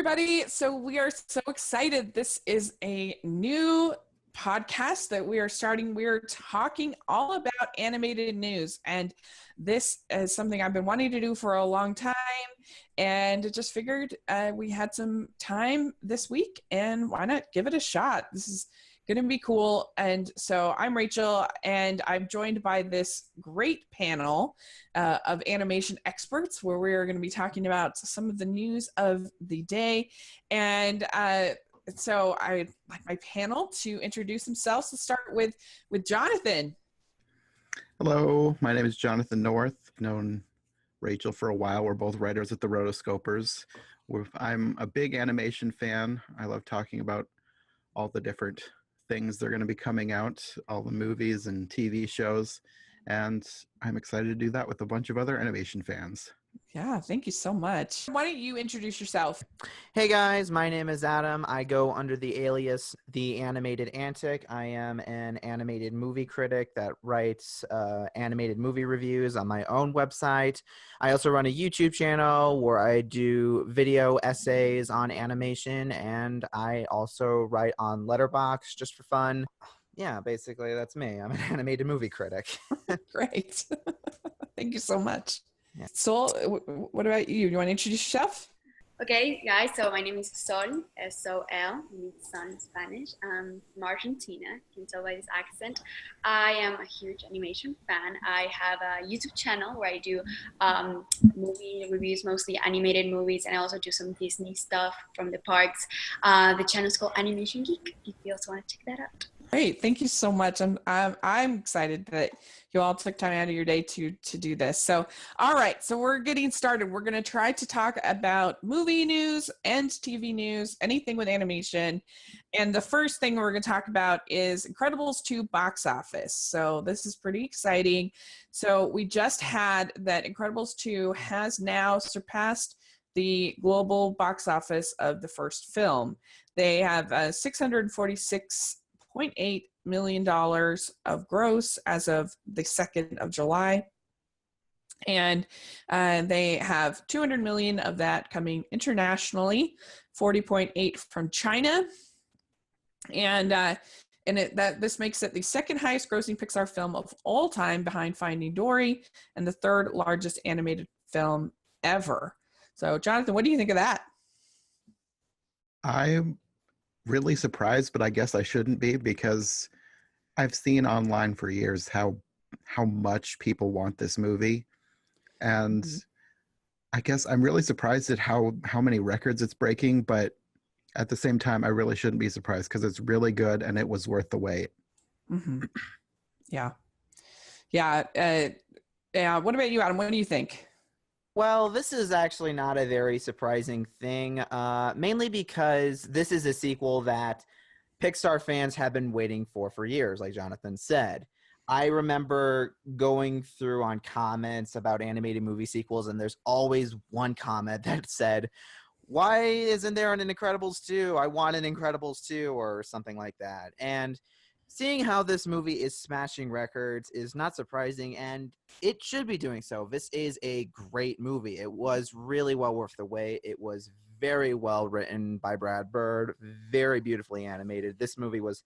everybody. So we are so excited. This is a new podcast that we are starting. We're talking all about animated news. And this is something I've been wanting to do for a long time. And just figured we had some time this week and why not give it a shot? This is going to be cool. And so I'm Rachel, and I'm joined by this great panel of animation experts where we are going to be talking about some of the news of the day. And so I'd like my panel to introduce themselves. Let's start with Jonathan. Hello, my name is Jonathan North. I've known Rachel for a while. We're both writers at the Rotoscopers. I'm a big animation fan. I love talking about all the different things that are going to be coming out, all the movies and TV shows, and I'm excited to do that with a bunch of other animation fans. Yeah, thank you so much. Why don't you introduce yourself? Hey guys, my name is Adam. I go under the alias The Animated Antic. I am an animated movie critic that writes animated movie reviews on my own website. I also run a YouTube channel where I do video essays on animation, and I also write on Letterboxd just for fun. Yeah, basically that's me. I'm an animated movie critic. Great. Thank you so much. Yeah. Sol, what about you? Do you want to introduce yourself? Okay, guys, so my name is Sol, S-O-L, means sun in Spanish. I'm from Argentina, you can tell by this accent. I am a huge animation fan. I have a YouTube channel where I do movie reviews, mostly animated movies, and I also do some Disney stuff from the parks. The channel is called Animation Geek, if you also want to check that out. Great, thank you so much. I'm excited that you all took time out of your day to do this. So, all right, so we're getting started. We're going to try to talk about movie news and TV news, anything with animation. And the first thing we're going to talk about is Incredibles 2 box office. So this is pretty exciting. So we just had that Incredibles 2 has now surpassed the global box office of the first film. They have $646.8 million of gross as of the 2nd of July. And they have 200 million of that coming internationally, 40.8 from China. And this makes it the second highest grossing Pixar film of all time behind Finding Dory, and the third largest animated film ever. So Jonathan, what do you think of that? I'm really surprised, but I guess I shouldn't be, because I've seen online for years how much people want this movie, and I guess I'm really surprised at how many records it's breaking, but at the same time I really shouldn't be surprised because it's really good and it was worth the wait. Mm-hmm. Yeah. What about you, Adam? What do you think? Well, this is actually not a very surprising thing, mainly because this is a sequel that Pixar fans have been waiting for years, like Jonathan said. I remember going through on comments about animated movie sequels, and there's always one comment that said, "Why isn't there an Incredibles 2? I want an Incredibles 2," or something like that. And seeing how this movie is smashing records is not surprising, and it should be doing so. This is a great movie. It was really well worth the wait. It was very well written by Brad Bird, very beautifully animated. This movie was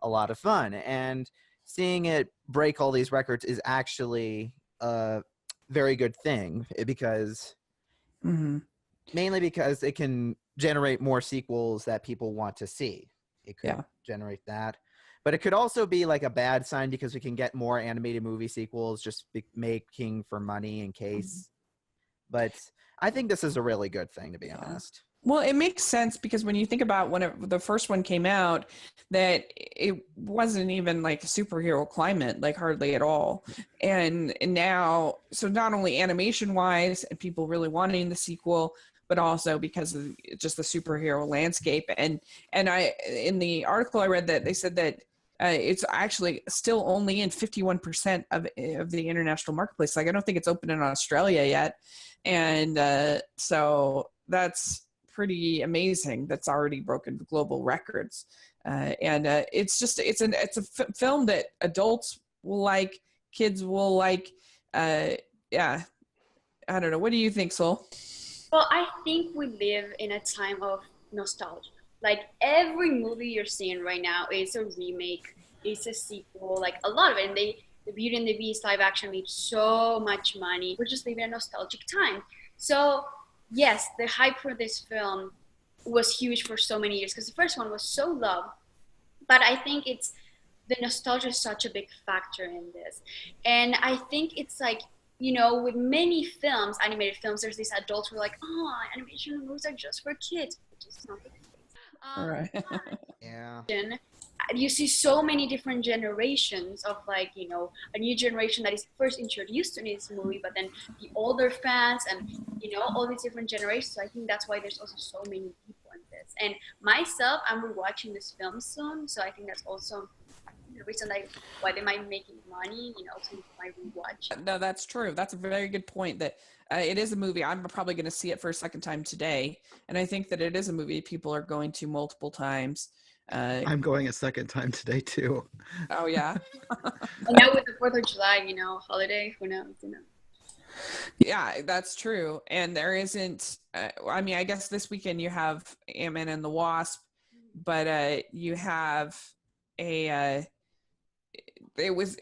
a lot of fun, and seeing it break all these records is actually a very good thing, because mainly because it can generate more sequels that people want to see. It could generate that. But it could also be like a bad sign, because we can get more animated movie sequels just making for money in case. But I think this is a really good thing, to be honest. Well, it makes sense, because when you think about when the first one came out, that it wasn't even like a superhero climate, like hardly at all. And now, so not only animation wise and people really wanting the sequel, but also because of just the superhero landscape. And I, in the article I read, that they said that it's actually still only in 51% of the international marketplace. Like, I don't think it's open in Australia yet. And so that's pretty amazing. That's already broken global records. It's a film that adults will like, kids will like. I don't know. What do you think, Sol? Well, I think we live in a time of nostalgia. Like every movie you're seeing right now is a remake, is a sequel, like a lot of it. And the Beauty and the Beast live action made so much money. We're just living a nostalgic time. So yes, the hype for this film was huge for so many years because the first one was so loved. But I think it's the nostalgia is such a big factor in this. And I think it's like, with many films, animated films, there's these adults who are like, oh, animation movies are just for kids, which is not the case. All right. Yeah. You see so many different generations of like, a new generation that is first introduced to this movie, but then the older fans and, all these different generations. So I think that's why there's also so many people in this. And myself, I'm rewatching this film soon. So I think that's also the reason why they might be making money, to my rewatch. No, that's true. That's a very good point. That it is a movie. I'm probably going to see it for a second time today, and I think that it is a movie people are going to multiple times. I'm going a second time today too. Oh yeah, And now with the 4th of July, holiday, who knows, yeah, that's true. And there isn't. I mean, I guess this weekend you have Ant-Man and the Wasp, but you have a. It was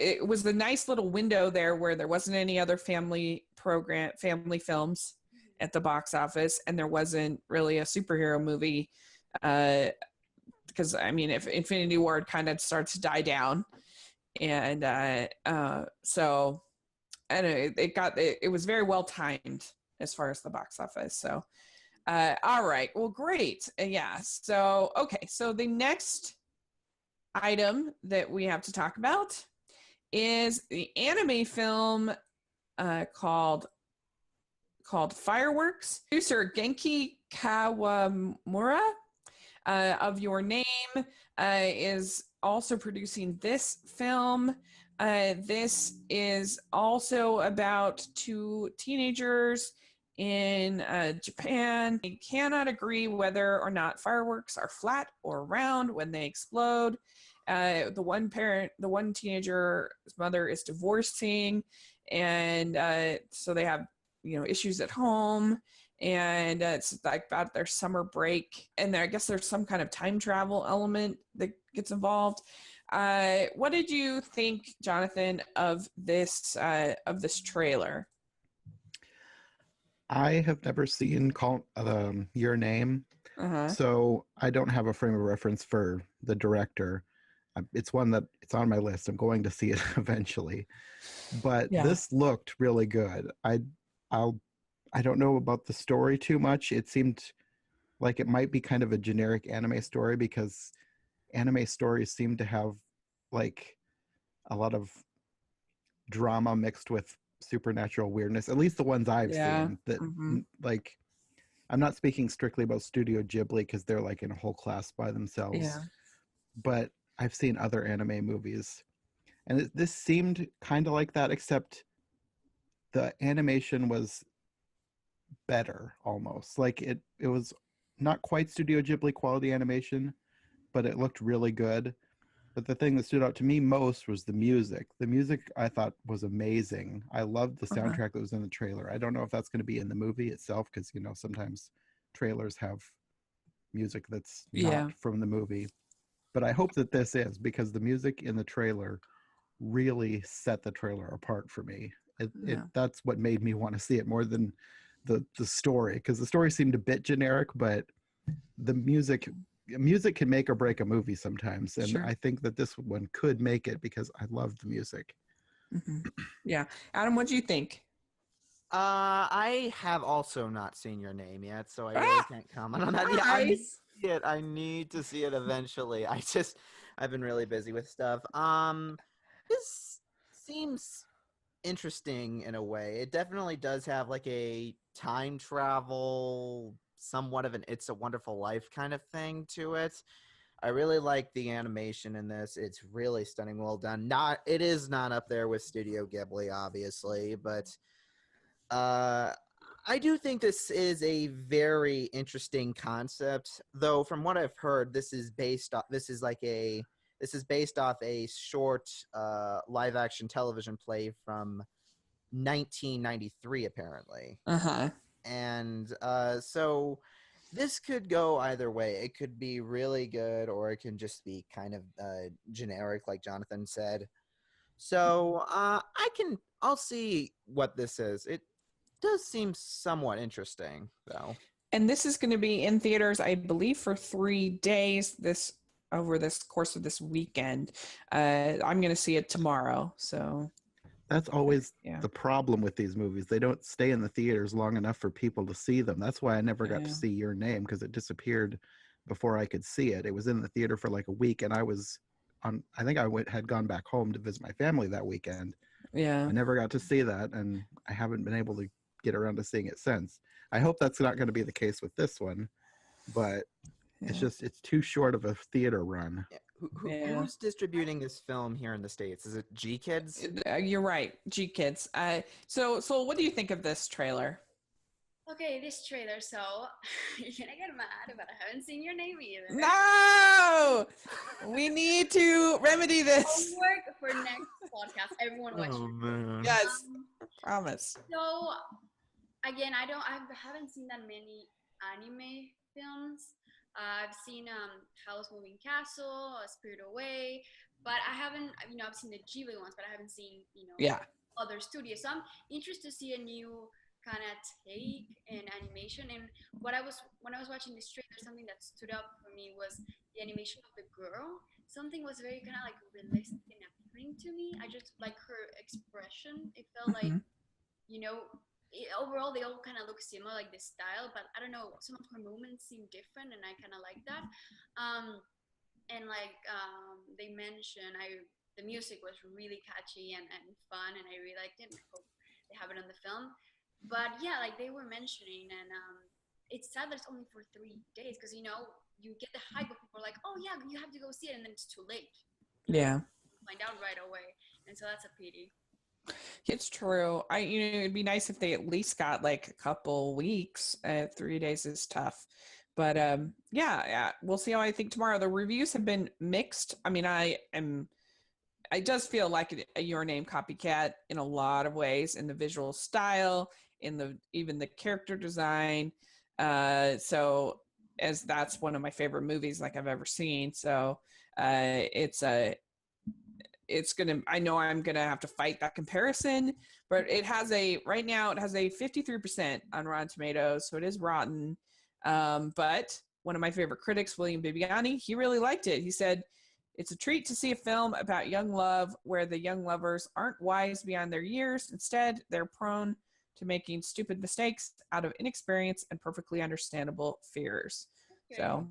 the nice little window there where there wasn't any other family films at the box office, and there wasn't really a superhero movie because I mean, if Infinity War kind of starts to die down, and so I don't know, it was very well timed as far as the box office. So all right, well, great, yeah. So okay, so the next item that we have to talk about is the anime film called Fireworks. Producer Genki Kawamura of Your Name is also producing this film. This is also about two teenagers in Japan. They cannot agree whether or not fireworks are flat or round when they explode. The one teenager's mother is divorcing, and so they have issues at home, and it's like about their summer break, and I guess there's some kind of time travel element that gets involved. What did you think, Jonathan, of this trailer? I have never seen Your Name, Uh-huh. so I don't have a frame of reference for the director. It's one that it's on my list. I'm going to see it eventually, but Yeah. this looked really good. I don't know about the story too much. It seemed like it might be kind of a generic anime story because anime stories seem to have like a lot of drama mixed with supernatural weirdness, at least the ones I've seen that like I'm not speaking strictly about Studio Ghibli because they're like in a whole class by themselves, but I've seen other anime movies and this seemed kind of like that, except the animation was better almost. Like it was not quite Studio Ghibli quality animation, but it looked really good. But the thing that stood out to me most was the music. The music I thought was amazing. I loved the soundtrack that was in the trailer. I don't know if that's going to be in the movie itself because, sometimes trailers have music that's not from the movie. But I hope that this is, because the music in the trailer really set the trailer apart for me. That's what made me want to see it more than the story, because the story seemed a bit generic, but the music can make or break a movie sometimes, and I think that this one could make it because I love the music. Yeah. Adam, what do you think? I have also not seen Your Name yet, so I really can't comment on that. Yeah, I need to see it eventually. I've been really busy with stuff. This seems interesting in a way. It definitely does have like a time travel, somewhat of an It's a Wonderful Life kind of thing to it. I really like the animation in this. It's really stunning, well done. It is not up there with Studio Ghibli, obviously, but I do think this is a very interesting concept. Though, from what I've heard, this is based off a short live action television play from 1993, apparently. And so this could go either way. It could be really good, or it can just be kind of generic, like Jonathan said. So I'll see what this is. It does seem somewhat interesting, though. And this is going to be in theaters, I believe, for 3 days over this course of this weekend. I'm going to see it tomorrow. So That's always yeah. the problem with these movies. They don't stay in the theaters long enough for people to see them. That's why I never got to Yeah. see Your Name, because it disappeared before I could see it. It was in the theater for like a week, and I think I had gone back home to visit my family that weekend. Yeah. I never got to see that, and I haven't been able to get around to seeing it since. I hope that's not going to be the case with this one, but it's too short of a theater run. Yeah. Who's distributing this film here in the States? Is it G Kids? You're right, G Kids. So what do you think of this trailer? Okay, this trailer, so you're gonna get mad, but I haven't seen Your Name either. No! We need to remedy this. Homework for next podcast. Everyone watch it. Man. Yes, promise. So, again, I haven't seen that many anime films. I've seen House Moving Castle, Spirit Away, but I haven't, I've seen the Ghibli ones, but I haven't seen, other studios. So I'm interested to see a new kind of take in animation. And when I was watching this trailer, something that stood out for me was the animation of the girl. Something was very kind of like realistic and appealing to me. I just like her expression. It felt like, overall they all kind of look similar, like the style, but I don't know, some of her movements seem different, and I kind of like that. And like they mentioned, the music was really catchy and fun, and I really liked it. And I hope they have it on the film. But yeah, like they were mentioning, and it's sad that it's only for 3 days, because you get the hype of people like, oh yeah, you have to go see it, and then it's too late. Yeah. Find out right away, and so that's a pity. It's true. It'd be nice if they at least got like a couple weeks. 3 days is tough, but yeah, we'll see how I think tomorrow. The reviews have been mixed. I mean, it does feel like a Your Name copycat in a lot of ways, in the visual style, even the character design. So as that's one of my favorite movies like I've ever seen. So I know I'm gonna have to fight that comparison, but right now it has a 53% on Rotten Tomatoes, so it is rotten. But one of my favorite critics, William Bibiani, he really liked it. He said, "It's a treat to see a film about young love where the young lovers aren't wise beyond their years. Instead, they're prone to making stupid mistakes out of inexperience and perfectly understandable fears." Okay. So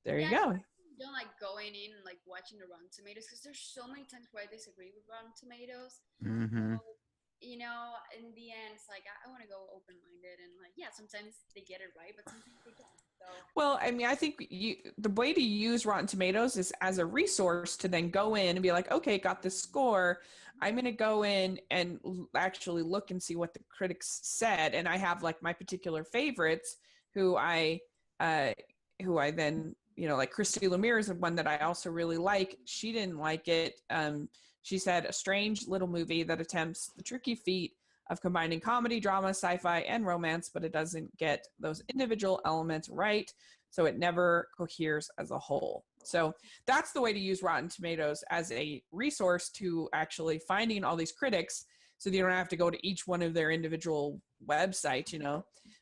there you go. Don't like going in and like watching the Rotten Tomatoes, because there's so many times where I disagree with Rotten Tomatoes. Mm-hmm. So, in the end, it's like I want to go open-minded, and like sometimes they get it right, but sometimes they don't. So. Well, I mean, I think the way to use Rotten Tomatoes is as a resource to then go in and be like, okay, got this score. I'm going to go in and actually look and see what the critics said, and I have like my particular favorites who I then. Like Christy Lemire is one that I also really like. She didn't like it. She said, a strange little movie that attempts the tricky feat of combining comedy, drama, sci-fi, and romance, but it doesn't get those individual elements right, so it never coheres as a whole. So that's the way to use Rotten Tomatoes as a resource to actually finding all these critics, so that you don't have to go to each one of their individual websites,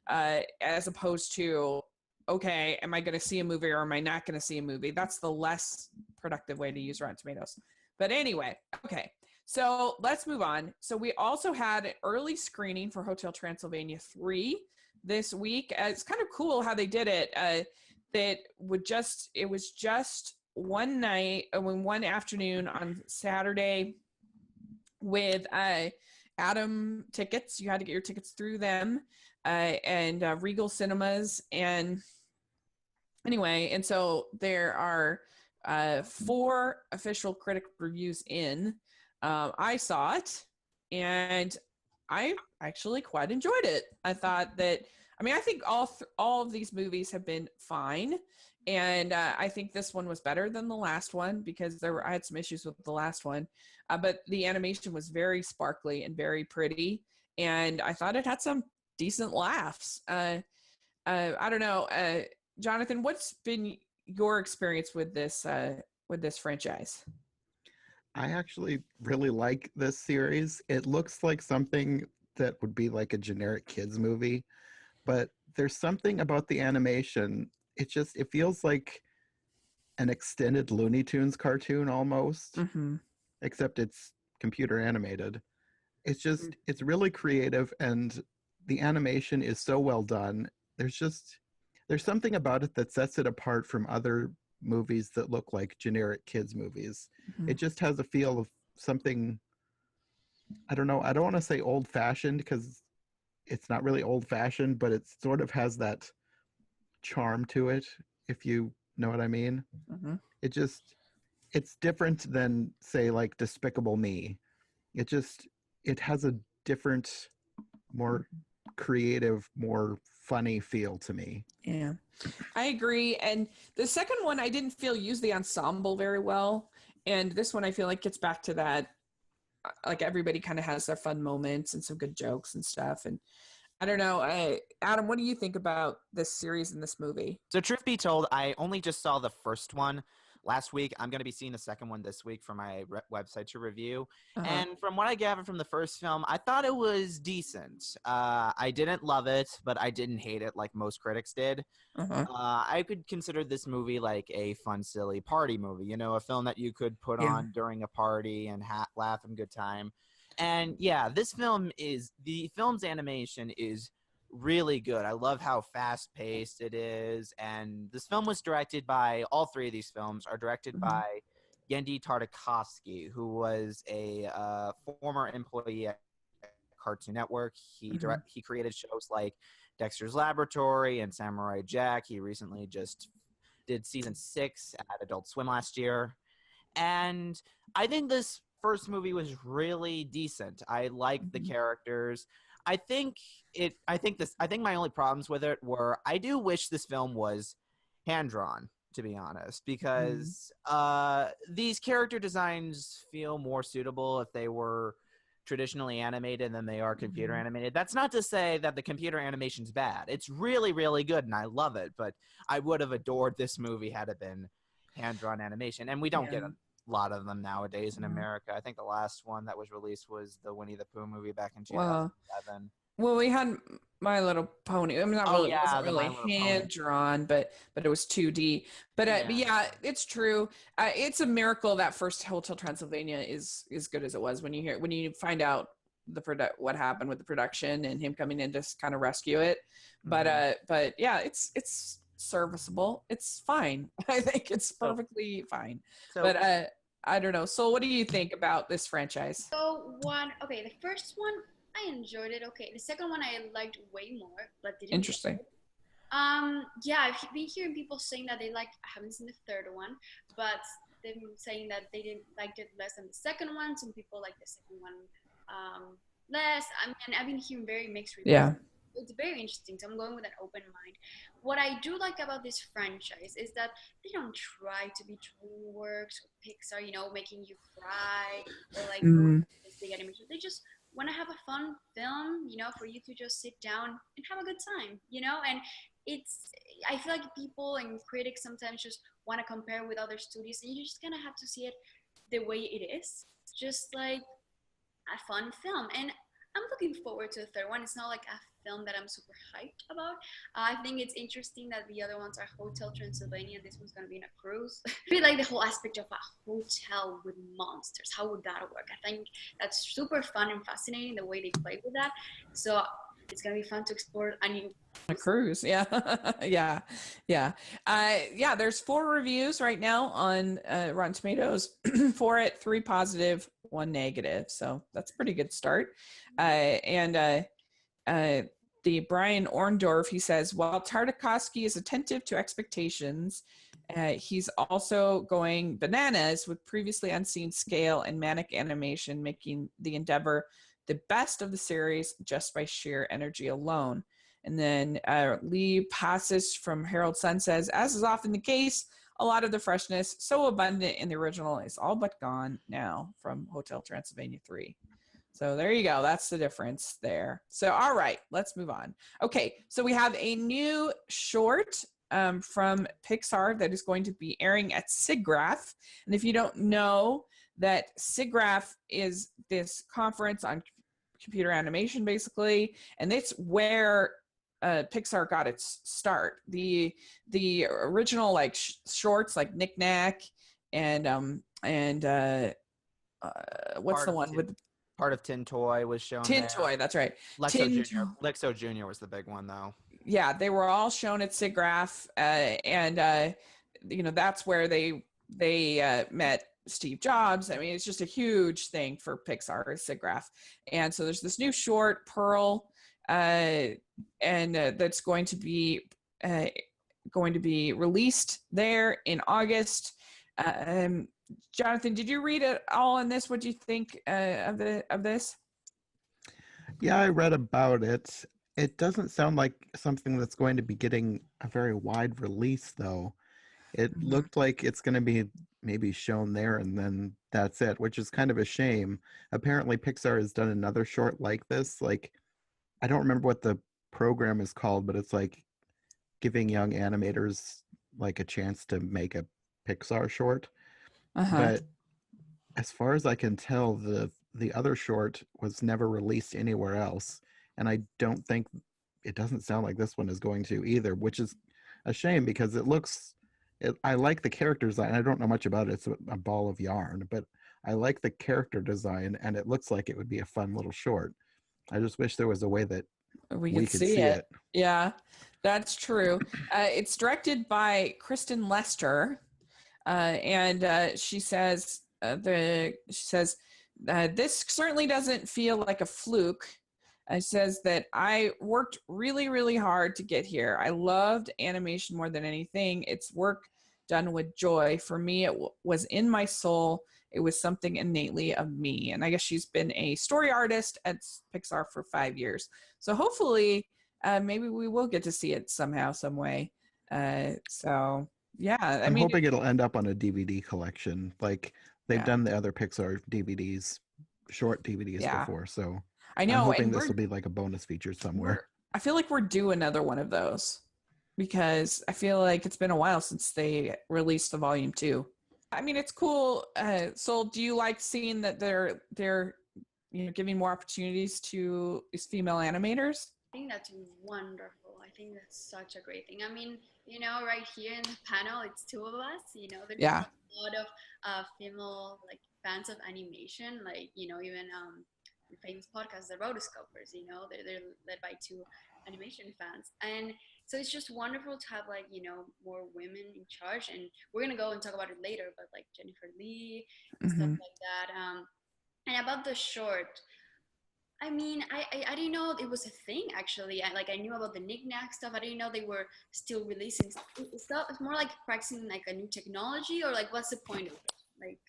as opposed to, okay, am I going to see a movie or am I not going to see a movie? That's the less productive way to use Rotten Tomatoes. But anyway, okay. So let's move on. So we also had an early screening for Hotel Transylvania 3 this week. It's kind of cool how they did it. It was just one night, one afternoon on Saturday with Atom tickets. You had to get your tickets through them. And Regal Cinemas. And anyway, and so there are 4 official critic reviews in. I saw it, and I actually quite enjoyed it. I thought that, I think all of these movies have been fine, and I think this one was better than the last one, because I had some issues with the last one, but the animation was very sparkly and very pretty, and I thought it had some decent laughs. I don't know, Jonathan, what's been your experience with this franchise? I actually really like this series. It looks like something that would be like a generic kids movie, but there's something about the animation. It feels like an extended Looney Tunes cartoon almost, Mm-hmm. except it's computer animated. It's really creative, and the animation is so well done. There's something about it that sets it apart from other movies that look like generic kids movies. Mm-hmm. It just has a feel of something, I don't know, I don't want to say old fashioned because it's not really old fashioned, but it sort of has that charm to it, if you know what I mean. Mm-hmm. It's different than, say, like Despicable Me. It has a different, more creative, more funny feel to me. Yeah, I agree. And the second one, I didn't feel used the ensemble very well. And this one, I feel like gets back to that, like everybody kind of has their fun moments and some good jokes and stuff. And I don't know, Adam, what do you think about this series and this movie? So truth be told, I only just saw the first one last week. I'm going to be seeing the second one this week for my website to review. Uh-huh. And from what I gathered from the first film, I thought it was decent. I didn't love it, but I didn't hate it like most critics did. Uh-huh. I could consider this movie like a fun, silly party movie. You know, a film that you could put Yeah. on during a party and laugh and good time. And yeah, the film's animation is really good. I love how fast paced it is. And this film was directed by, all three of these films are directed Mm-hmm. by Yendi Tartakovsky, who was a former employee at Cartoon Network. He created shows like Dexter's Laboratory and Samurai Jack. He recently just did season 6 at Adult Swim last year. And I think this first movie was really decent. I liked the characters. I think my only problems with it were, I do wish this film was hand drawn, to be honest, because these character designs feel more suitable if they were traditionally animated than they are computer animated. That's not to say that the computer animation's bad. It's really, really good, and I love it. But I would have adored this movie had it been hand drawn animation, and we don't get a lot of them nowadays in America. I think the last one that was released was the Winnie the Pooh movie back in 2007. Well, we had My Little Pony. I mean, not really, it wasn't really hand drawn, but it was 2D. But yeah, it's true. It's a miracle that first Hotel Transylvania is as good as it was. When you find out what happened with the production and him coming in to kind of rescue it. But yeah, it's serviceable. It's fine. I think it's perfectly fine. But I don't know. So what do you think about this franchise? So the first one, I enjoyed it. Okay, the second one I liked way more, but didn't. Interesting. Yeah, I've been hearing people saying that I haven't seen the third one, but they've been saying that they didn't like it less than the second one. Some people like the second one less. I mean, I've been hearing very mixed reviews. Yeah. It's very interesting, so I'm going with an open mind. What I do like about this franchise is that they don't try to be DreamWorks or Pixar, making you cry or like this big animation. They just want to have a fun film, for you to just sit down and have a good time, and I feel like people and critics sometimes just want to compare with other studios, and you just kind of have to see it the way it is, just like a fun film. And I'm looking forward to the third one. It's not like a film that I'm super hyped about. I think it's interesting that the other ones are Hotel Transylvania. This one's going to be in a cruise. I really like the whole aspect of a hotel with monsters. How would that work? I think that's super fun and fascinating, the way they play with that. So it's going to be fun to explore a cruise. Yeah. Yeah. There's 4 reviews right now on Rotten Tomatoes for it, 3 positive, 1 negative. So that's a pretty good start. The Brian Orndorff, he says, while Tartakovsky is attentive to expectations, he's also going bananas with previously unseen scale and manic animation, making the endeavor the best of the series just by sheer energy alone. And then Lee Passes from Herald Sun says, as is often the case, a lot of the freshness so abundant in the original is all but gone now from Hotel Transylvania 3. So there you go. That's the difference there. So, all right, let's move on. Okay, so we have a new short from Pixar that is going to be airing at SIGGRAPH. And if you don't know, that SIGGRAPH is this conference on computer animation, basically, and it's where Pixar got its start. The original like shorts, like Knick Knack, and what's the one with Part of Tin Toy was shown Tin there. Toy? That's right. Lexo Jr. was the big one, though. Yeah, they were all shown at SIGGRAPH, and that's where they met Steve Jobs. I mean, it's just a huge thing for Pixar, SIGGRAPH. And so there's this new short, Pearl, and that's going to be released there in August. Jonathan, did you read it all on this? What do you think of this? Yeah, I read about it. It doesn't sound like something that's going to be getting a very wide release, though. It looked like it's going to be maybe shown there and then that's it, which is kind of a shame. Apparently, Pixar has done another short like this. Like, I don't remember what the program is called, but it's like giving young animators like a chance to make a Pixar short. But as far as I can tell, the other short was never released anywhere else, and I don't think it doesn't sound like this one is going to either, which is a shame because I like the character design. I don't know much about it. It's a ball of yarn, but I like the character design, and it looks like it would be a fun little short. I just wish there was a way that we could see it. Yeah, that's true. It's directed by Kristen Lester, and she says this certainly doesn't feel like a fluke. It says that I worked really, really hard to get here. I loved animation more than anything. It's work done with joy. For me, it was in my soul. It was something innately of me. And I guess she's been a story artist at Pixar for 5 years. So hopefully, maybe we will get to see it somehow, some way. So yeah, I'm hoping it'll end up on a DVD collection. Like they've done the other Pixar DVDs, short DVDs before. So I know, I'm hoping this will be like a bonus feature somewhere. I feel like we're due another one of those because I feel like it's been a while since they released the volume 2. I mean, it's cool. Sol, do you like seeing that they're giving more opportunities to these female animators? I think that's wonderful. I think that's such a great thing. I mean, right here in the panel, it's 2 of us. There's a lot of female like fans of animation, like even famous podcast, the Rotoscopers. They're led by 2 animation fans, and so it's just wonderful to have like more women in charge. And we're gonna go and talk about it later, but like Jennifer Lee and stuff like that. And about the short, I mean, I didn't know it was a thing actually. I knew about the knick-knack stuff. I didn't know they were still releasing stuff. It's more like practicing like a new technology, or like what's the point of it? Like.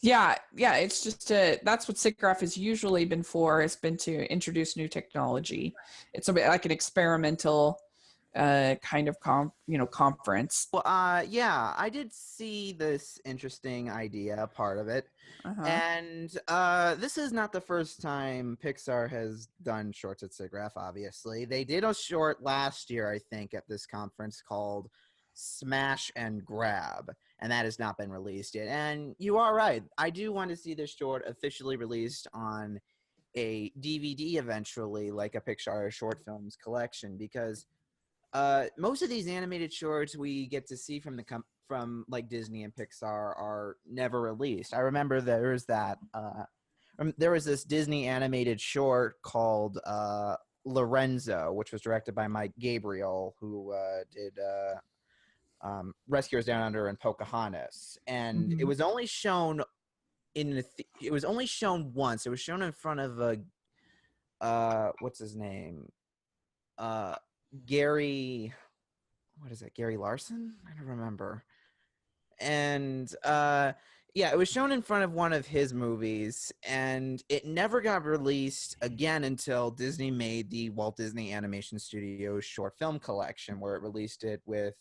Yeah, it's just that's what SIGGRAPH has usually been for. It's been to introduce new technology. It's a bit like an experimental kind of conference. Well, yeah, I did see this interesting idea, part of it. And this is not the first time Pixar has done shorts at SIGGRAPH, obviously. They did a short last year, I think, at this conference called Smash and Grab, and that has not been released yet. And you are right. I do want to see this short officially released on a DVD eventually, like a Pixar short films collection, because most of these animated shorts we get to see from like Disney and Pixar are never released. I remember there was this Disney animated short called Lorenzo, which was directed by Mike Gabriel, who did Rescuers Down Under and Pocahontas, and it was only shown it was only shown once. It was shown in front of what's his name? Gary Larson? I don't remember. And yeah, it was shown in front of one of his movies, and it never got released again until Disney made the Walt Disney Animation Studios short film collection, where it released it with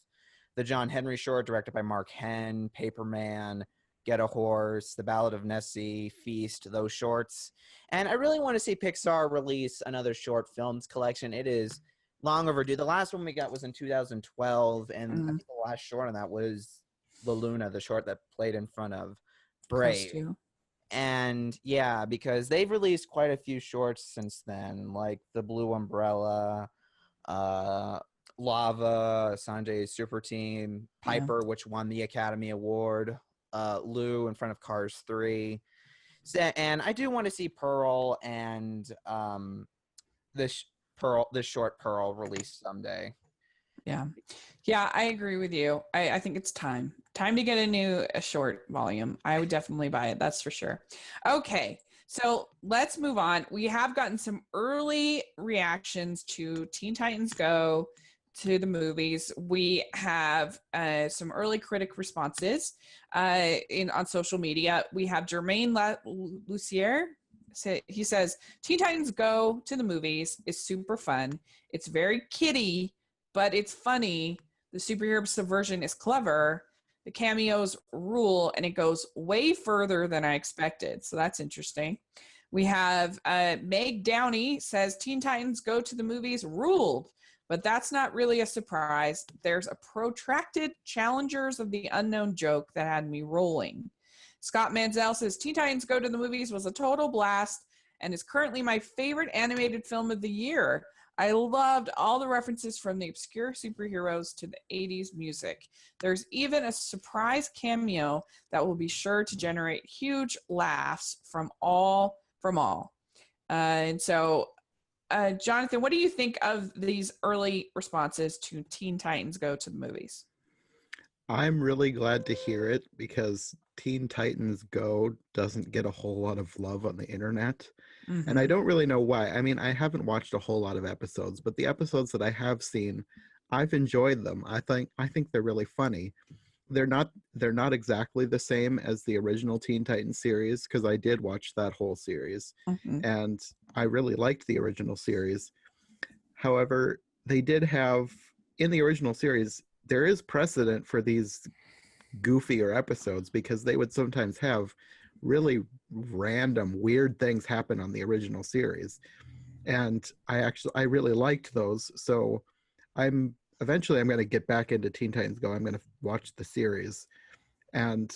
the John Henry short directed by Mark Henn, Paperman, Get a Horse, The Ballad of Nessie, Feast, those shorts. And I really want to see Pixar release another short films collection. It is long overdue. The last one we got was in 2012, and I think the last short on that was La Luna, the short that played in front of Brave. And yeah, because they've released quite a few shorts since then, like The Blue Umbrella, Lava, Sanjay's Super Team, Piper, which won the Academy Award, Lou in front of Cars 3. So, and I do want to see Pearl and this short Pearl released someday. Yeah, I agree with you. I think it's time to get a short volume. I would definitely buy it, that's for sure. Okay, so let's move on. We have gotten some early reactions to Teen Titans Go to the movies. We have some early critic responses on social media. We have Jermaine Lucier. He says, Teen Titans Go to the movies is super fun. It's very kiddie, but it's funny. The superhero subversion is clever. The cameos rule, and it goes way further than I expected. So that's interesting. We have Meg Downey says, Teen Titans Go to the movies ruled, but that's not really a surprise. There's a protracted Challengers of the Unknown joke that had me rolling. Scott Manzel says, Teen Titans Go to the movies was a total blast and is currently my favorite animated film of the year. I loved all the references from the obscure superheroes to the 80s music. There's even a surprise cameo that will be sure to generate huge laughs from all. And so, Jonathan, what do you think of these early responses to Teen Titans Go to the movies? I'm really glad to hear it because Teen Titans Go doesn't get a whole lot of love on the internet. And I don't really know why. I mean, I haven't watched a whole lot of episodes, but the episodes that I have seen, I've enjoyed them. I think they're really funny. They're not exactly the same as the original Teen Titans series, because I did watch that whole series. And I really liked the original series. However, they did have, in the original series, there is precedent for these goofier episodes because they would sometimes have really random weird things happen on the original series, and I really liked those. So I'm going to get back into Teen Titans Go. I'm going to watch the series, and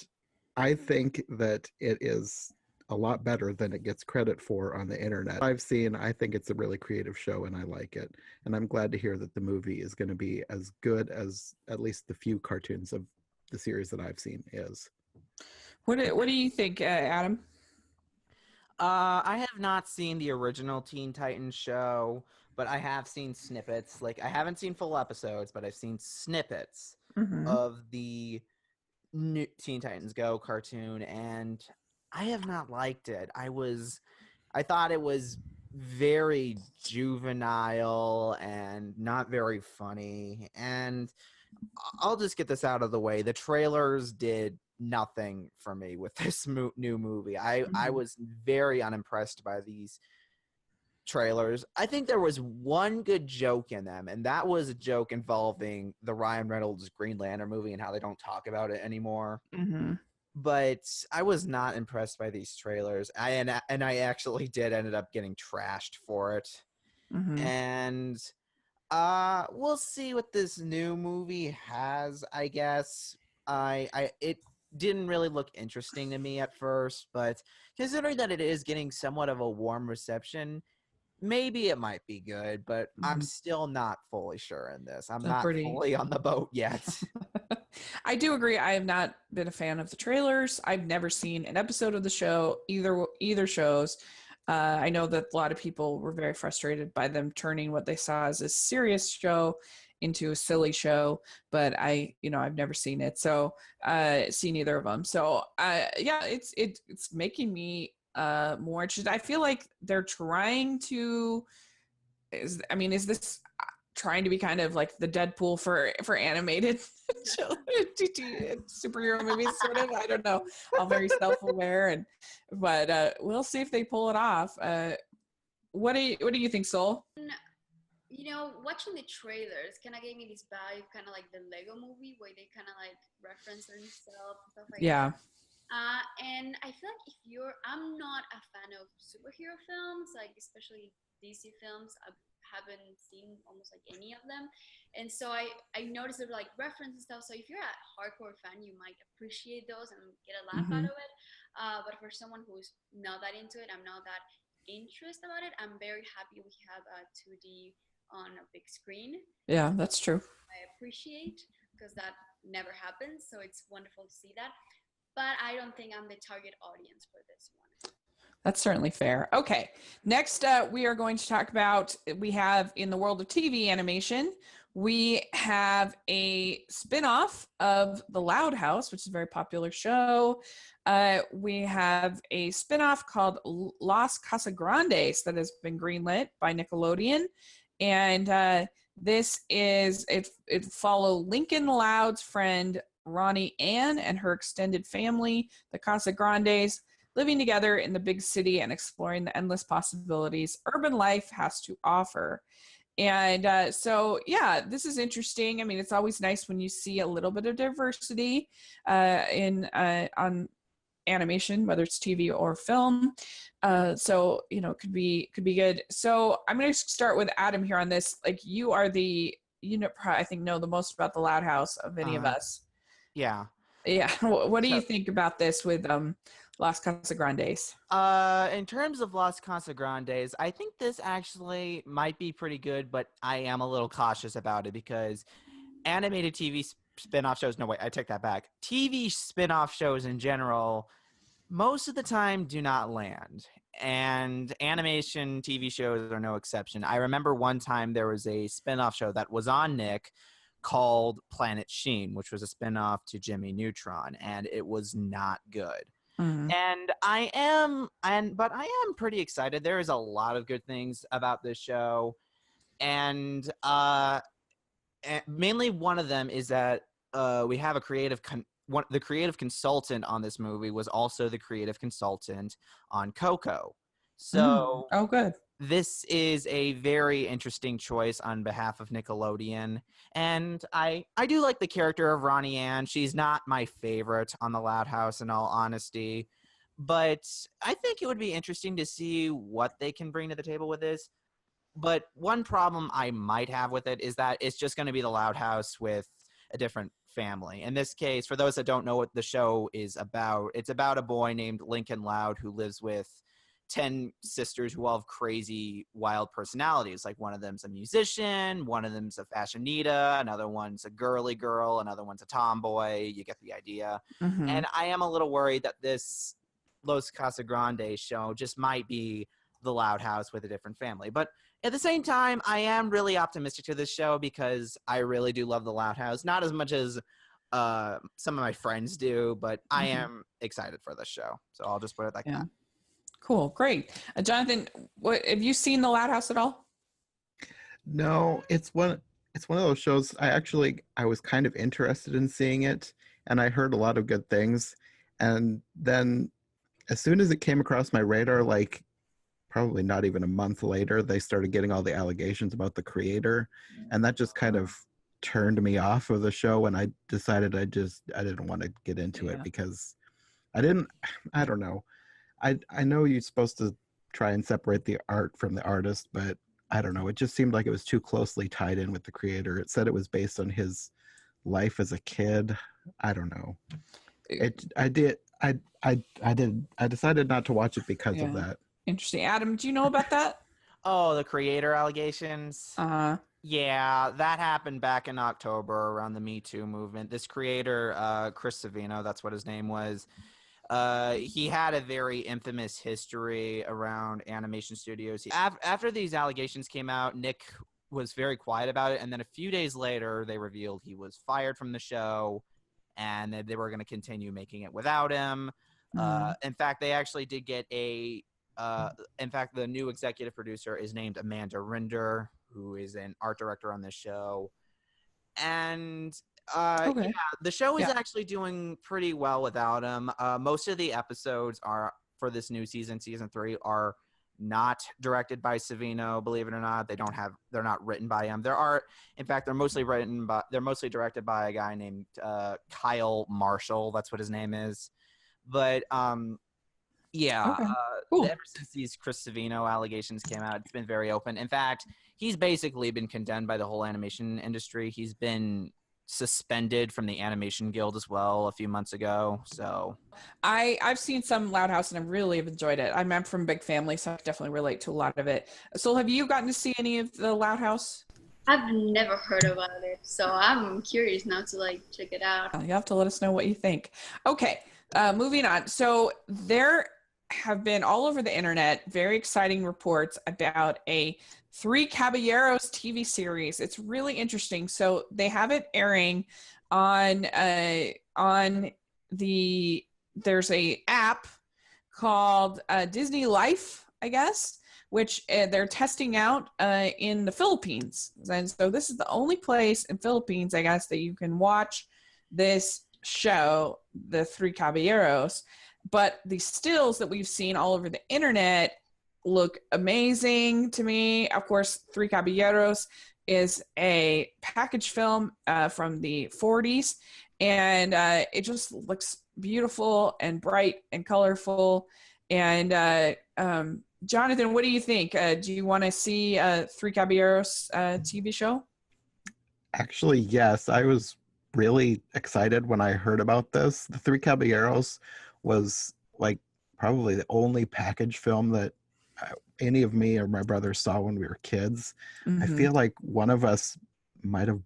I think that it is a lot better than it gets credit for on the internet. I think it's a really creative show and I like it, and I'm glad to hear that the movie is going to be as good as at least the few cartoons of the series that I've seen is. What do you think, Adam? I have not seen the original Teen Titans show, but I have seen snippets. Like, I haven't seen full episodes, but I've seen snippets of the new Teen Titans Go cartoon, and I have not liked it. I thought it was very juvenile and not very funny. And I'll just get this out of the way. The trailers did nothing for me with this new movie. I was very unimpressed by these trailers. I think there was one good joke in them, and that was a joke involving the Ryan Reynolds Green Lantern movie and how they don't talk about it anymore. But I was not impressed by these trailers. And I actually did ended up getting trashed for it. And we'll see what this new movie has, I guess. It didn't really look interesting to me at first, but considering that it is getting somewhat of a warm reception, maybe it might be good, but I'm still not fully sure in this. I'm not fully on the boat yet. I do agree. I have not been a fan of the trailers. I've never seen an episode of the show, either shows. I know that a lot of people were very frustrated by them turning what they saw as a serious show into a silly show, but I've never seen it, so seen either of them. So yeah, it's making me more interested. I feel like they're trying to. Is this trying to be kind of like the Deadpool for animated superhero movies, sort of? I don't know. I'm very self-aware, but we'll see if they pull it off. What do you think, Sol? Watching the trailers kind of gave me this vibe, kind of like the Lego movie, where they kind of like reference themselves and stuff like that. And I feel like I'm not a fan of superhero films, like especially DC films. I haven't seen almost like any of them, and so I noticed there were like reference and stuff. So if you're a hardcore fan, you might appreciate those and get a laugh out Mhm. of it. But for someone who's not that into it, I'm not that interested about it. I'm very happy we have a 2D on a big screen. Yeah, that's true. I appreciate because that never happens. So it's wonderful to see that. But I don't think I'm the target audience for this one. That's certainly fair. Okay. Next, we are going to talk about, we have in the world of TV animation, we have a spin-off of The Loud House, which is a very popular show. We have a spin-off called Las Casagrandes that has been greenlit by Nickelodeon. And this is, it follow Lincoln Loud's friend Ronnie Ann and her extended family, the Casagrandes, living together in the big city and exploring the endless possibilities urban life has to offer. And so, yeah, this is interesting. I mean, it's always nice when you see a little bit of diversity in on animation, whether it's TV or film. So, you know, could be good. So I'm going to start with Adam here on this. Like, you are I think know the most about the Loud House of any of us. Yeah. Yeah. What do So- you think about this with Las Casagrandes? In terms of Las Casagrandes, I think this actually might be pretty good, but I am a little cautious about it because animated TV spin-off shows, no, wait, I take that back. TV spin-off shows in general, most of the time do not land. And animation TV shows are no exception. I remember one time there was a spin-off show that was on Nick called Planet Sheen, which was a spin-off to Jimmy Neutron, and it was not good. Mhm. And but I am pretty excited. There is a lot of good things about this show, and mainly one of them is that we have a the creative consultant on this movie was also the creative consultant on Coco. So Oh, good. this is a very interesting choice on behalf of Nickelodeon. And I do like the character of Ronnie Ann. She's not my favorite on The Loud House, in all honesty. But I think it would be interesting to see what they can bring to the table with this. But one problem I might have with it is that it's just going to be The Loud House with a different family. In this case, for those that don't know what the show is about, it's about a boy named Lincoln Loud who lives with 10 sisters who all have crazy, wild personalities. Like one of them's a musician, one of them's a fashionista, another one's a girly girl, another one's a tomboy. You get the idea. Mhm. And I am a little worried that this Los Casagrandes show just might be The Loud House with a different family. But at the same time, I am really optimistic to this show because I really do love The Loud House. Not as much as some of my friends do, but I am excited for this show. So I'll just put it like Yeah. that. Cool. Great. Jonathan, what have you seen The Loud House at all? No, it's one of those shows I was kind of interested in seeing it, and I heard a lot of good things. And then as soon as it came across my radar, like probably not even a month later, they started getting all the allegations about the creator, and that just kind of turned me off of the show, and I decided I didn't want to get into Yeah. it because I don't know. I know you're supposed to try and separate the art from the artist, but I don't know. It just seemed like it was too closely tied in with the creator. It said it was based on his life as a kid. I don't know. I decided not to watch it because of Yeah. that. Interesting. Adam, do you know about that? Oh, the creator allegations? Yeah, that happened back in October around the Me Too movement. This creator, Chris Savino, that's what his name was, he had a very infamous history around animation studios. After these allegations came out, Nick was very quiet about it, and then a few days later, they revealed he was fired from the show, and that they were going to continue making it without him. In fact, they actually did get in fact, the new executive producer is named Amanda Rinder, who is an art director on this show. And Okay. yeah, the show is Yeah. actually doing pretty well without him. Most of the episodes are for this new season 3, are not directed by Savino. Believe it or not, they're not written by him. In fact, they're mostly directed by a guy named Kyle Marshall. That's what his name is. But yeah, Okay. Cool. ever since these Chris Savino allegations came out, it's been very open. In fact, he's basically been condemned by the whole animation industry. He's been suspended from the Animation Guild as well a few months ago. So I've seen some Loud House and I really have enjoyed it. I'm from Big Family, so I can definitely relate to a lot of it. So have you gotten to see any of the Loud House? I've never heard about it, so I'm curious now to like check it out. You have to let us know what you think. Okay, moving on. So there have been all over the internet very exciting reports about a Three Caballeros TV series. It's really interesting. So they have it airing on the there's a app called Disney Life, I guess, which they're testing out in the Philippines. And so this is the only place in Philippines, I guess, that you can watch this show, The Three Caballeros. But the stills that we've seen all over the internet look amazing to me. Of course, Three Caballeros is a package film from the 40s, and it just looks beautiful and bright and colorful. And Jonathan, what do you think? Do you want to see Three Caballeros TV show? Actually, yes. I was really excited when I heard about this. The Three Caballeros was like probably the only package film that any of me or my brother saw when we were kids. Mm-hmm. I feel like one of us might have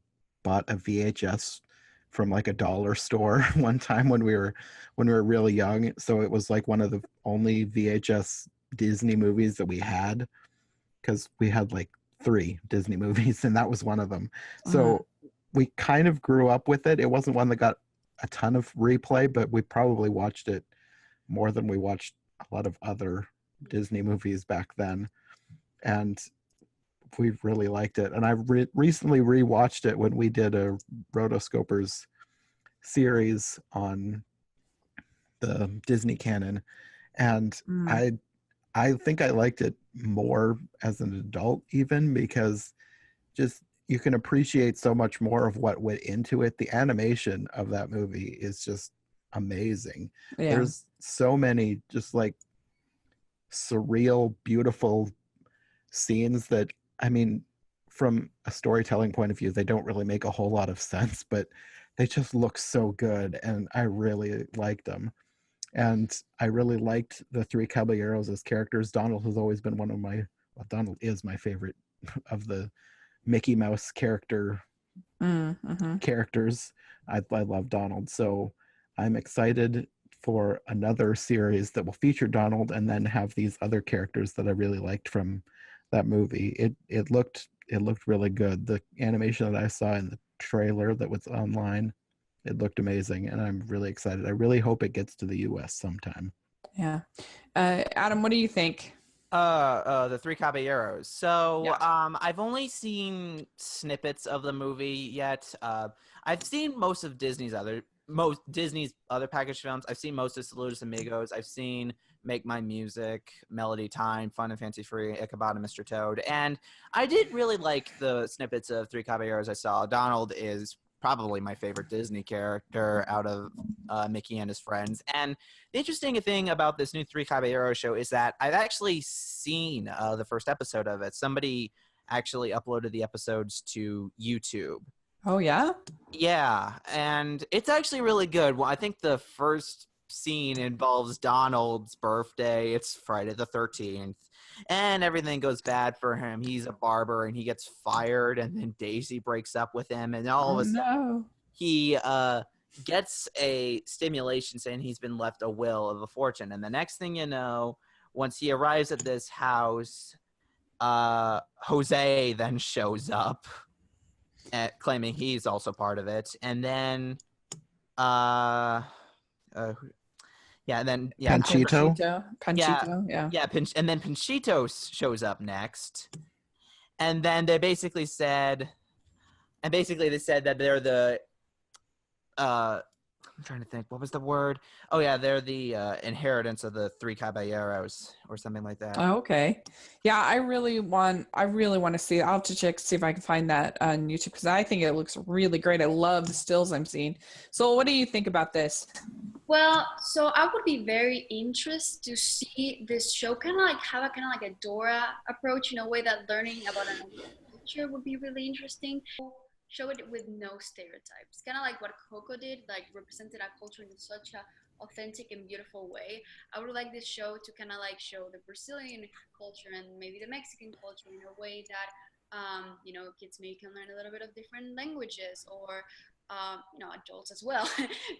bought a VHS from like a dollar store one time when we were really young. So it was like one of the only VHS Disney movies that we had, because we had like 3 Disney movies and that was one of them. So we kind of grew up with it. It wasn't one that got a ton of replay, but we probably watched it more than we watched a lot of other Disney movies back then. And we really liked it. And I recently rewatched it when we did a Rotoscopers series on the Disney canon. And I think I liked it more as an adult even, because just you can appreciate so much more of what went into it. The animation of that movie is just amazing. Yeah. There's so many just like surreal, beautiful scenes that, I mean, from a storytelling point of view, they don't really make a whole lot of sense, but they just look so good, and I really liked them. And I really liked the Three Caballeros as characters. Donald has always been Donald is my favorite of the Mickey Mouse characters. I love Donald. So I'm excited for another series that will feature Donald and then have these other characters that I really liked from that movie. It looked really good. The animation that I saw in the trailer that was online, it looked amazing, and I'm really excited. I really hope it gets to the US sometime. Yeah. Adam, what do you think? The Three Caballeros. So Yeah. I've only seen snippets of the movie yet. I've seen most of Disney's other package films. I've seen most of Saludos Amigos. I've seen Make My Music, Melody Time, Fun and Fancy Free, Ichabod and Mr. Toad. And I did really like the snippets of Three Caballeros I saw. Donald is probably my favorite Disney character out of Mickey and his friends. And the interesting thing about this new Three Caballeros show is that I've actually seen the first episode of it. Somebody actually uploaded the episodes to YouTube. Oh, yeah? Yeah, and it's actually really good. Well, I think the first scene involves Donald's birthday. It's Friday the 13th, and everything goes bad for him. He's a barber, and he gets fired, and then Daisy breaks up with him, and all of a sudden he gets a stimulation saying he's been left a will of a fortune. And the next thing you know, once he arrives at this house, Jose then shows up, claiming he's also part of it, and then Panchito, and then Panchito shows up next, and then they basically said that they're the I'm trying to think, what was the word? Oh yeah, they're the inheritance of the Three Caballeros or something like that. Oh, okay. Yeah, I really want to see it. I'll have to see if I can find that on YouTube, because I think it looks really great. I love the stills I'm seeing. So what do you think about this? Well, so I would be very interested to see this show kind of like have a kind of like a Dora approach in a way that learning about another culture would be really interesting. Show it with no stereotypes, kind of like what Coco did, like represented our culture in such a authentic and beautiful way. I would like this show to kind of like show the Brazilian culture and maybe the Mexican culture in a way that kids maybe can learn a little bit of different languages or adults as well.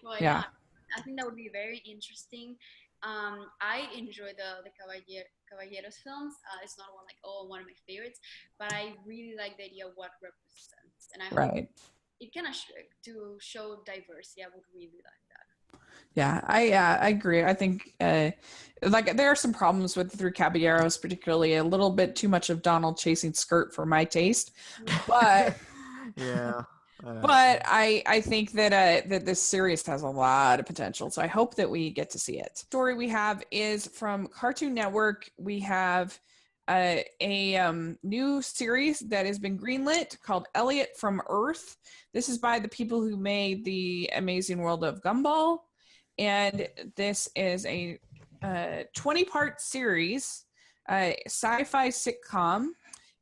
Why Yeah. not? I think that would be very interesting. I enjoy the Caballeros films. It's not one of my favorites, but I really like the idea of what represents, and I hope Right. it kind of to show diversity. I would really like that. Yeah, I agree. I think like there are some problems with Three Caballeros, particularly a little bit too much of Donald chasing skirt for my taste. But Yeah. but I think that that this series has a lot of potential. So I hope that we get to see it. Story we have is from Cartoon Network. We have a new series that has been greenlit called Elliot from Earth. This is by the people who made The Amazing World of Gumball. And this is a 20-part series, sci-fi sitcom,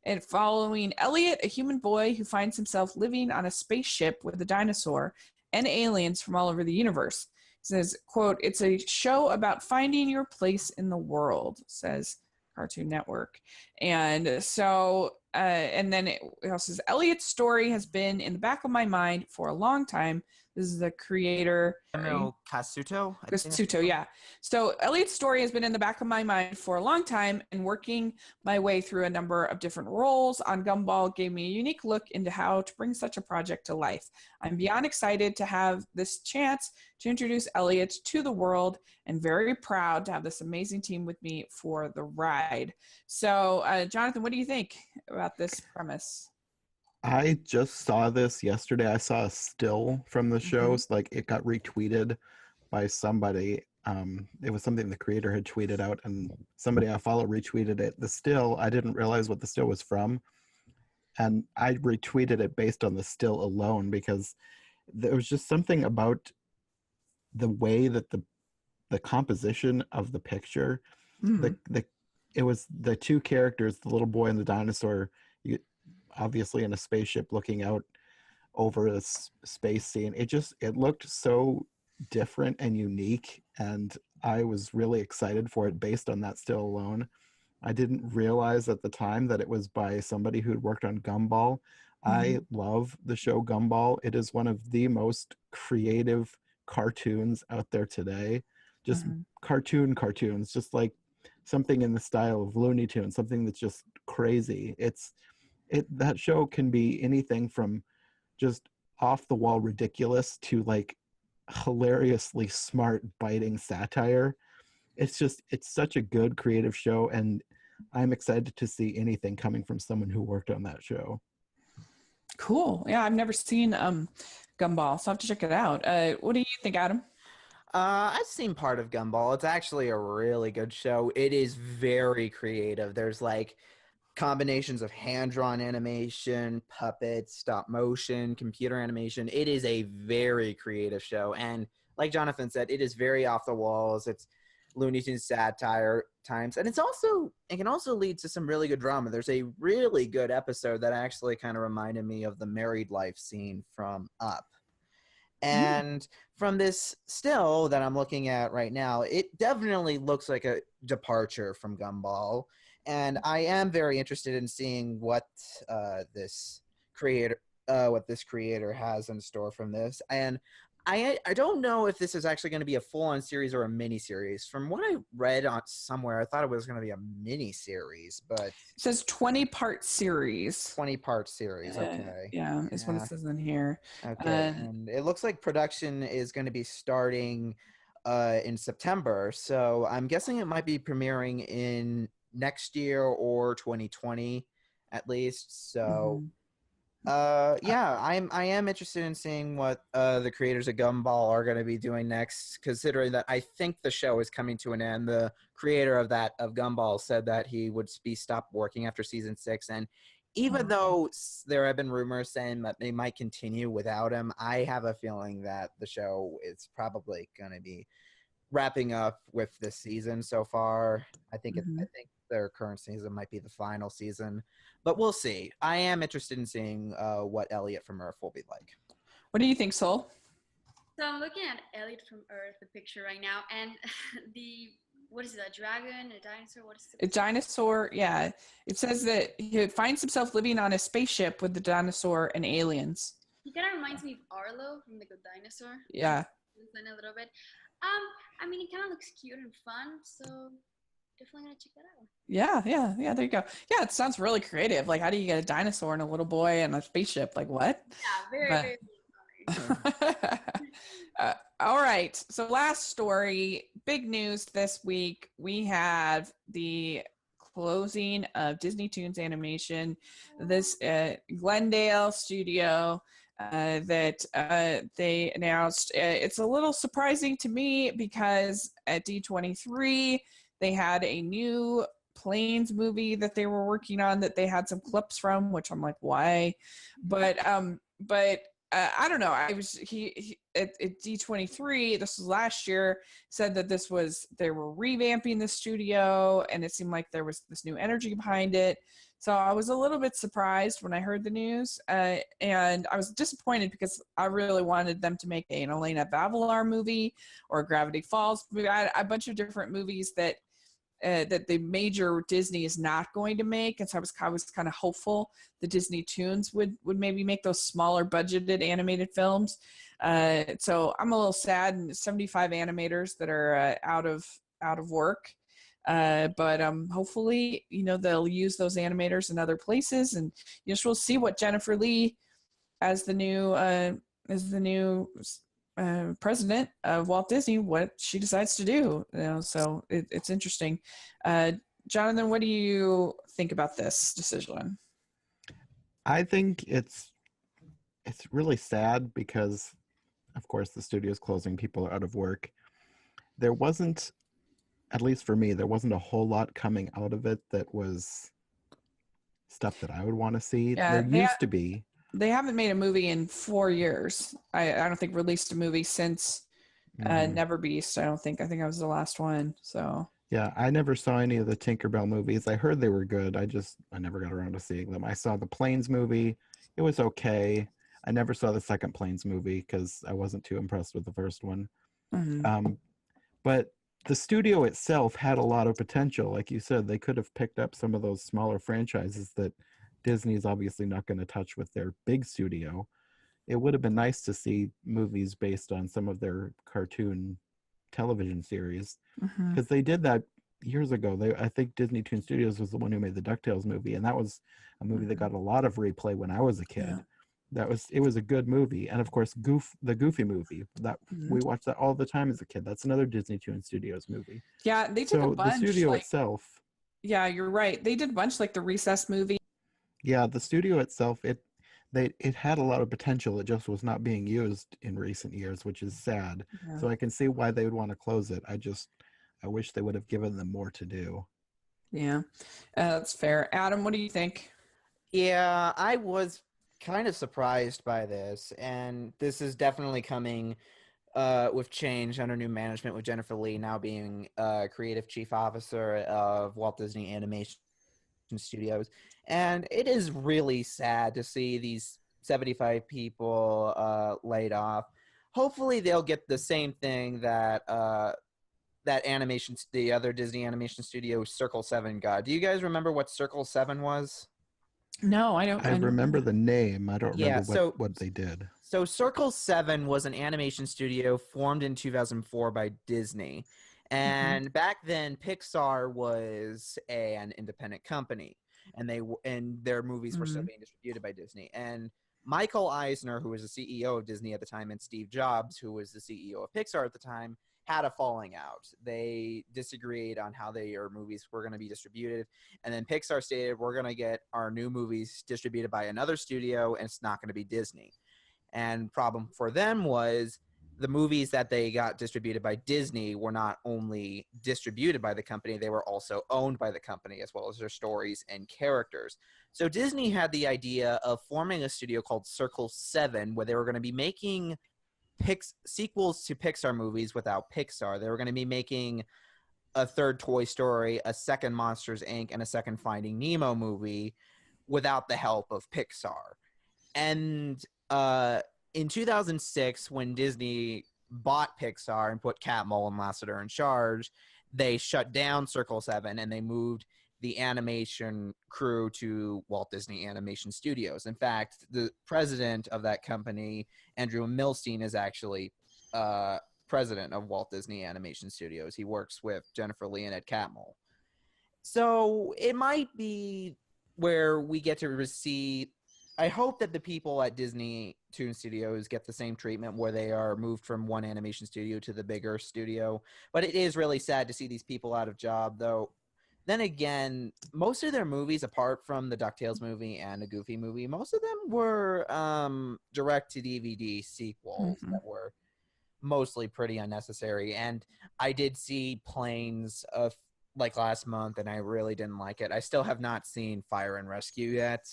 and following Elliot, a human boy who finds himself living on a spaceship with a dinosaur and aliens from all over the universe. It says, quote, "It's a show about finding your place in the world," says Cartoon Network. And so, and then it also says, "Elliot's story has been in the back of my mind for a long time." This is the creator. Casuto? Casuto, yeah. So Elliot's story has been in the back of my mind for a long time, and working my way through a number of different roles on Gumball gave me a unique look into how to bring such a project to life. I'm beyond excited to have this chance to introduce Elliot to the world, and very proud to have this amazing team with me for the ride. So, Jonathan, what do you think about this premise? I just saw this yesterday. I saw a still from the show. Like it got retweeted by somebody. It was something the creator had tweeted out, and somebody I follow retweeted it. The still, I didn't realize what the still was from, and I retweeted it based on the still alone because there was just something about the way that the composition of the picture, the it was the two characters, the little boy and the dinosaur, obviously in a spaceship looking out over a space scene. It looked so different and unique, and I was really excited for it based on that still alone. I didn't realize at the time that it was by somebody who'd worked on Gumball. I love the show Gumball. It is one of the most creative cartoons out there today. Just cartoons, just like something in the style of Looney Tunes, something that's just crazy. That show can be anything from just off the wall ridiculous to like hilariously smart, biting satire. It's such a good creative show, and I'm excited to see anything coming from someone who worked on that show. Cool. Yeah, I've never seen Gumball, so I have to check it out. What do you think, Adam? I've seen part of Gumball. It's actually a really good show. It is very creative. There's like combinations of hand-drawn animation, puppets, stop motion, computer animation. It is a very creative show, and like Jonathan said, it is very off the walls. It's Looney Tunes satire times, and it can also lead to some really good drama. There's a really good episode that actually kind of reminded me of the married life scene from Up. And from this still that I'm looking at right now, it definitely looks like a departure from Gumball. And I am very interested in seeing what this creator has in store from this. And I don't know if this is actually going to be a full-on series or a mini-series. From what I read on somewhere, I thought it was going to be a mini-series, but It says 20-part series. 20-part series. Okay. Yeah, is what it says in here. Okay. And it looks like production is going to be starting in September. So I'm guessing it might be premiering in next year or 2020 at least. So yeah, I am interested in seeing what the creators of Gumball are going to be doing next, considering that I think the show is coming to an end. The creator of Gumball said that he would be stopped working after season 6, and even though there have been rumors saying that they might continue without him, I have a feeling that the show is probably going to be wrapping up with this season so far. I think I think their current season might be the final season, but we'll see. I am interested in seeing what Elliot from Earth will be like. What do you think, Sol? So I'm looking at Elliot from Earth, the picture right now, and what is it, a dragon, a dinosaur? What is it? A dinosaur, yeah. It says that he finds himself living on a spaceship with the dinosaur and aliens. He kind of reminds me of Arlo from The Good Dinosaur. Yeah. A little bit. I mean, it kind of looks cute and fun, so definitely gonna check that out. Yeah. There you go. Yeah, it sounds really creative. Like, how do you get a dinosaur and a little boy and a spaceship? Like, what? Yeah, very all right. So last story, big news this week. We have the closing of Disney Toons Animation, this Glendale studio that they announced. It's a little surprising to me because at D23, they had a new Planes movie that they were working on that they had some clips from, which I'm like, why? But I don't know. I was he at D23. This was last year. Said that they were revamping the studio, and it seemed like there was this new energy behind it. So I was a little bit surprised when I heard the news, and I was disappointed because I really wanted them to make an Elena Vavilar movie or a Gravity Falls movie. A bunch of different movies that the major Disney is not going to make, and so I was kind of hopeful the Disney Toons would maybe make those smaller budgeted animated films. So I'm a little sad, and 75 animators that are out of work. But hopefully, they'll use those animators in other places, and we'll see what Jennifer Lee as the new president of Walt Disney, what she decides to do. So it's interesting. Jonathan, what do you think about this decision? I think it's really sad because, of course, the studio's closing, people are out of work. There wasn't, at least for me, there wasn't a whole lot coming out of it that was stuff that I would want to see. Yeah, there used to be. They haven't made a movie in 4 years. I don't think released a movie since Never Beast. I think I was the last one. So yeah, I never saw any of the Tinkerbell movies. I heard they were good. I never got around to seeing them. I saw the Planes movie. It was okay. I never saw the second Planes movie because I wasn't too impressed with the first one. But the studio itself had a lot of potential. Like you said, they could have picked up some of those smaller franchises that Disney's obviously not going to touch with their big studio. It would have been nice to see movies based on some of their cartoon television series, because they did that years ago. I think Disney Toon Studios was the one who made the DuckTales movie, and that was a movie that got a lot of replay when I was a kid. It was a good movie. And of course, the Goofy movie, that we watched that all the time as a kid. That's another Disney Toon Studios movie. Yeah, they did a bunch. The studio itself. Yeah, you're right. They did a bunch, like the Recess movie. Yeah, the studio itself, it had a lot of potential. It just was not being used in recent years, which is sad. Yeah. So I can see why they would want to close it. I wish they would have given them more to do. Yeah, that's fair. Adam, what do you think? Yeah, I was kind of surprised by this, and this is definitely coming with change under new management, with Jennifer Lee now being creative chief officer of Walt Disney Animation Studios. And it is really sad to see these 75 people laid off. Hopefully they'll get the same thing that the other Disney animation studio, Circle 7, got. Do you guys remember what Circle 7 was? No, I don't. I remember the name. I don't remember what they did. So Circle 7 was an animation studio formed in 2004 by Disney. And back then, Pixar was an independent company, and their movies were still being distributed by Disney. And Michael Eisner, who was the CEO of Disney at the time, and Steve Jobs, who was the CEO of Pixar at the time, had a falling out. They disagreed on how their movies were going to be distributed, and then Pixar stated, we're going to get our new movies distributed by another studio, and it's not going to be Disney. And problem for them was the movies that they got distributed by Disney were not only distributed by the company, they were also owned by the company, as well as their stories and characters. So Disney had the idea of forming a studio called Circle 7, where they were going to be making sequels to Pixar movies without Pixar. They were going to be making a third Toy Story, a second Monsters Inc., and a second Finding Nemo movie without the help of Pixar. And in 2006, when Disney bought Pixar and put Cat Mull and Lasseter in charge, they shut down Circle 7 and they moved the animation crew to Walt Disney Animation Studios. In fact, the president of that company, Andrew Milstein, is actually president of Walt Disney Animation Studios. He works with Jennifer Lee and Ed Catmull. So it might be where we get to receive. I hope that the people at Disney Toon Studios get the same treatment where they are moved from one animation studio to the bigger studio. But it is really sad to see these people out of job, though. Then again, most of their movies, apart from the DuckTales movie and the Goofy movie, most of them were direct-to-DVD sequels that were mostly pretty unnecessary. And I did see Planes of like last month, and I really didn't like it. I still have not seen Fire and Rescue yet.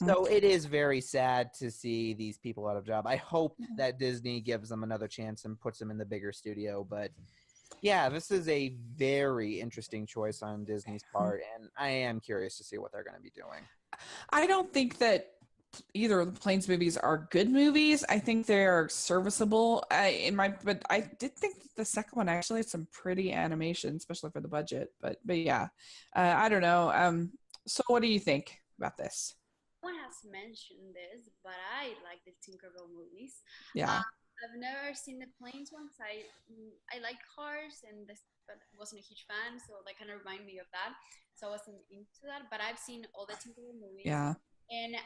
So it is very sad to see these people out of job. I hope that Disney gives them another chance and puts them in the bigger studio. But yeah, this is a very interesting choice on Disney's part, and I am curious to see what they're going to be doing. I don't think that either of the Planes movies are good movies. I think they are serviceable. But I did think that the second one actually had some pretty animation, especially for the budget. But yeah, I don't know. So what do you think about this? No one has mentioned this, but I like the Tinkerbell movies. Yeah. I've never seen the Planes ones. I like cars, but wasn't a huge fan, so that kind of reminded me of that. So I wasn't into that. But I've seen all the Tinkerbell movies. Yeah. And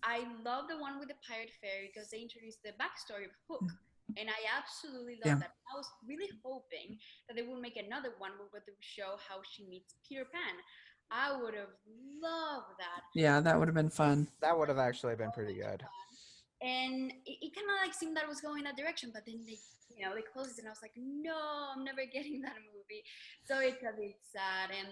I love the one with the pirate fairy because they introduced the backstory of Hook. And I absolutely love that. I was really hoping that they would make another one where they would show how she meets Peter Pan. I would have loved that. Yeah, that would have been fun. That would have actually been pretty good. And it kind of like seemed that it was going that direction, but then they closed it, and I was like, no, I'm never getting that movie. So it's a bit sad, and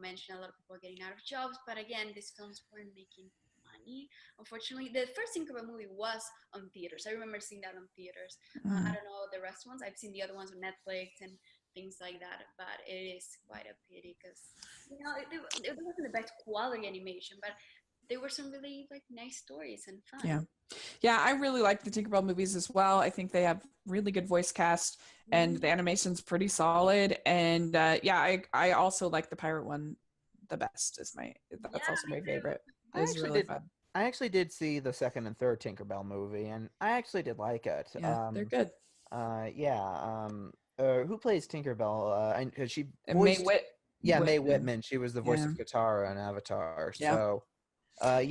mentioned a lot of people getting out of jobs, but again, these films weren't making money. Unfortunately, the first Tinkerbell movie was on theaters. I remember seeing that on theaters. I don't know the rest ones. I've seen the other ones on Netflix and things like that, but it is quite a pity because it wasn't the best quality animation, but there were some really nice stories and fun. Yeah, I really like the Tinkerbell movies as well. I think they have really good voice cast, and the animation's pretty solid. And I also like the pirate one the best. That's also my favorite. It's really fun. I actually did see the second and third Tinkerbell movie, and I actually did like it. Yeah, they're good. Who plays Tinkerbell? Because she voiced, Mae Whitman. She was the voice of Katara in Avatar. Yeah. So, I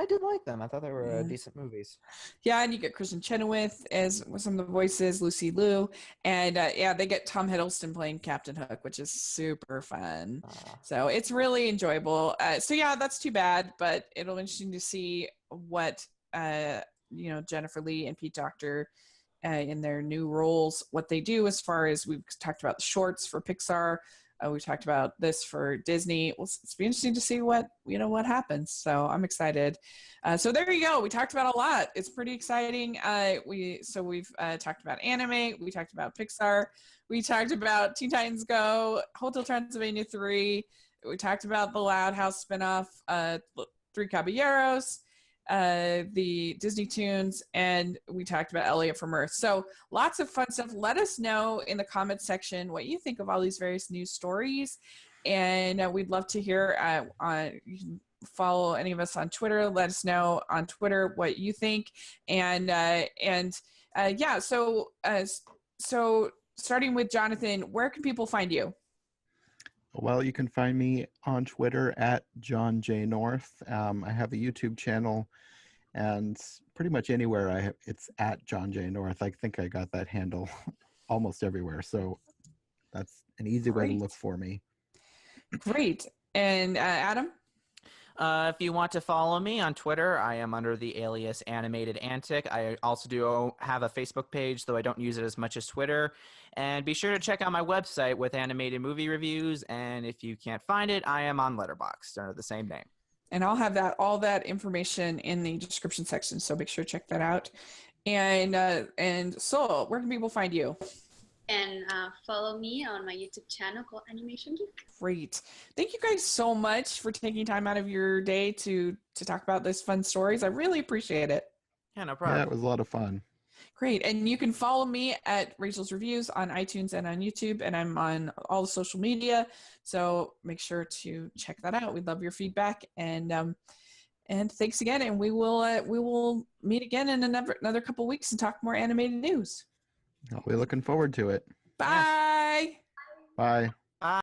did like them. I thought they were decent movies. Yeah, and you get Kristen Chenoweth as some of the voices, Lucy Liu, and they get Tom Hiddleston playing Captain Hook, which is super fun. So it's really enjoyable. That's too bad, but it'll be interesting to see what Jennifer Lee and Pete Docter in their new roles, what they do as far as we've talked about the shorts for Pixar. We talked about this for Disney. It's be interesting to see what happens. So I'm excited. So there you go. We talked about a lot. It's pretty exciting. We've talked about anime. We talked about Pixar. We talked about Teen Titans Go, Hotel Transylvania 3. We talked about the Loud House spinoff, Three Caballeros, the Disney Tunes, and we talked about Elliot from Earth. So lots of fun stuff. Let us know in the comments section what you think of all these various news stories, and we'd love to hear. You can follow any of us on Twitter. Let us know on Twitter what you think, So starting with Jonathan, where can people find you? Well, you can find me on Twitter at John J. North. I have a YouTube channel, and pretty much anywhere it's at John J. North. I think I got that handle almost everywhere. So that's an easy way to look for me. Great. And Adam? If you want to follow me on Twitter, I am under the alias Animated Antic. I also do have a Facebook page, though I don't use it as much as Twitter. And be sure to check out my website with animated movie reviews. And if you can't find it, I am on Letterboxd under the same name. And I'll have all that information in the description section, so make sure to check that out. And Sol, where can people find you? And follow me on my YouTube channel called Animation Geek. Great. Thank you guys so much for taking time out of your day to talk about these fun stories. I really appreciate it. Yeah, no problem. Yeah, it was a lot of fun. Great. And you can follow me at Rachel's Reviews on iTunes and on YouTube, and I'm on all the social media. So make sure to check that out. We'd love your feedback. And thanks again. And we will meet again in another couple weeks and talk more animated news. I'll be looking forward to it. Bye. Bye.